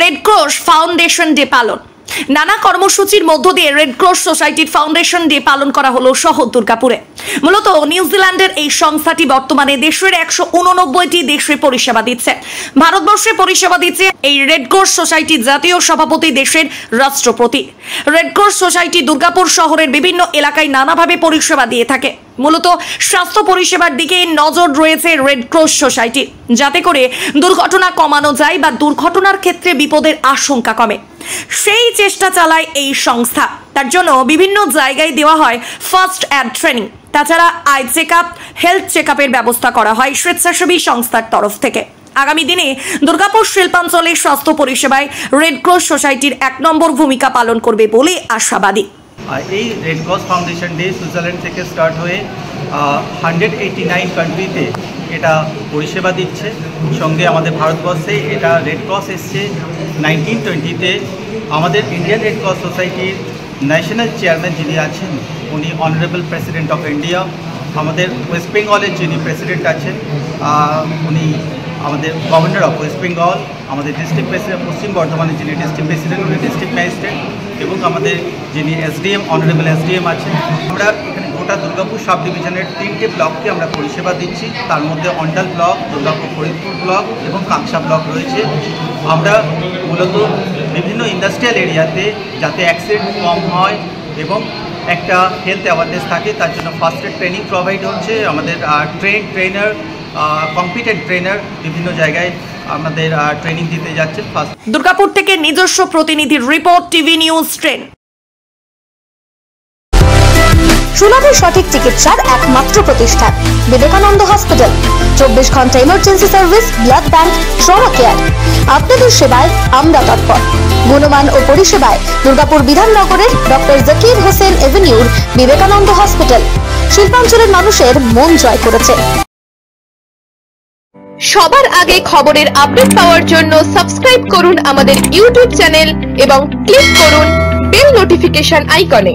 Red cross foundation day পালন। নানা কর্মসূচির মধ্য দিয়ে রেড ক্রস সোসাইটির ফাউন্ডেশন ডে পালন করা হলো শহর দুর্গাপুরে। মূলত নিউজিল্যান্ডের এই সংস্থাটি বর্তমানে দেশের 189টি দেশে পরিষেবা দিচ্ছে। ভারতবর্ষে পরিষেবা দিচ্ছে এই রেড ক্রস সোসাইটির জাতীয় সভাপতি দেশের রাষ্ট্রপতি। রেড ক্রস সোসাইটি দুর্গাপুর শহরের বিভিন্ন এলাকায় নানাভাবে পরিষেবা দিয়ে থাকে। মূলত স্বাস্থ্য পরিষেবার দিকে নজর রয়েছে রেড ক্রস সোসাইটি, যাতে করে দুর্ঘটনা কমানো যায় বা দুর্ঘটনার ক্ষেত্রে বিপদের আশঙ্কা কমে। সেই চেষ্টা চালায় এই সংস্থা। তার জন্য বিভিন্ন জায়গায় দেওয়া হয় ফার্স্ট এড ট্রেনিং। তাছাড়া eye check up, health check আপের ব্যবস্থা করা হয় স্বেচ্ছাসেবী সংস্থার তরফ থেকে। আগামী দিনে দুর্গাপুর শিল্পাঞ্চলের স্বাস্থ্য পরিষেবায় রেড ক্রস সোসাইটির 1 নম্বর ভূমিকা পালন করবে বলে আশাবাদী। এই red cross foundation day Switzerland থেকে স্টার্ট হয়ে 189 কান্ট্রিতে এটা পরিষেবা দিচ্ছে। সঙ্গে আমাদের ভারতবর্ষে এটা রেড ক্রস এসছে 1920-তে। আমাদের ইন্ডিয়ান রেড ক্রস সোসাইটির ন্যাশনাল চেয়ারম্যান যিনি আছেন উনি অনারেবল প্রেসিডেন্ট অফ ইন্ডিয়া। আমাদের ওয়েস্ট বেঙ্গলের যিনি প্রেসিডেন্ট আছেন উনি আমাদের গভর্নর অফ ওয়েস্ট বেঙ্গল। আমাদের ডিস্ট্রিক্ট প্রেসিডেন্ট পশ্চিম বর্ধমানের যিনি ডিস্ট্রিক্ট প্রেসিডেন্ট উনি ডিস্ট্রিক্ট ম্যাজিস্ট্রেট, এবং আমাদের যিনি এসডিএম অনারেবল এসডিএম আছেন। আমরা এখানে গোটা দুর্গাপুর সাব ডিভিশনের 3টে ব্লককে আমরা পরিষেবা দিচ্ছি। তার মধ্যে অন্ডাল ব্লক, দুর্গাপুর ফরিদপুর ব্লক এবং কাঁকসা ব্লক রয়েছে। আমরা মূলত বিভিন্ন ইন্ডাস্ট্রিয়াল এরিয়াতে যাতে অ্যাক্সিডেন্ট কম হয় এবং একটা হেলথ অ্যাওয়ারনেস থাকে, তার জন্য ফার্স্ট এড ট্রেনিং প্রোভাইড হচ্ছে। আমাদের ট্রেনার কম্পিটেন্ট ট্রেনার বিভিন্ন জায়গায় আমাদের ট্রেনিং দিতে যাচ্ছে। দুর্গাপুর থেকে নিজস্ব প্রতিনিধির রিপোর্ট, টিভি নিউজ ট্রেন। সুলভ সঠিক চিকিৎসার একমাত্র প্রতিষ্ঠান বিবেকানন্দ হসপিটাল। 24 ঘন্টা emergency service, blood bank, trauma care. আপনাদের সেবায় আমরা তৎপর। গুণমান ও পরিষেবায় দুর্গাপুর বিধাননগরের ডক্টর জাকির হোসেন এভিনিউর বিবেকানন্দ হসপিটাল শিল্পাঞ্চলের মানুষের মন জয় করেছে। সবার আগে খবরের আপডেট পাওয়ার জন্য সাবস্ক্রাইব করুন আমাদের ইউটিউব চ্যানেল এবং ক্লিক করুন বেল নোটিফিকেশন আইকনে।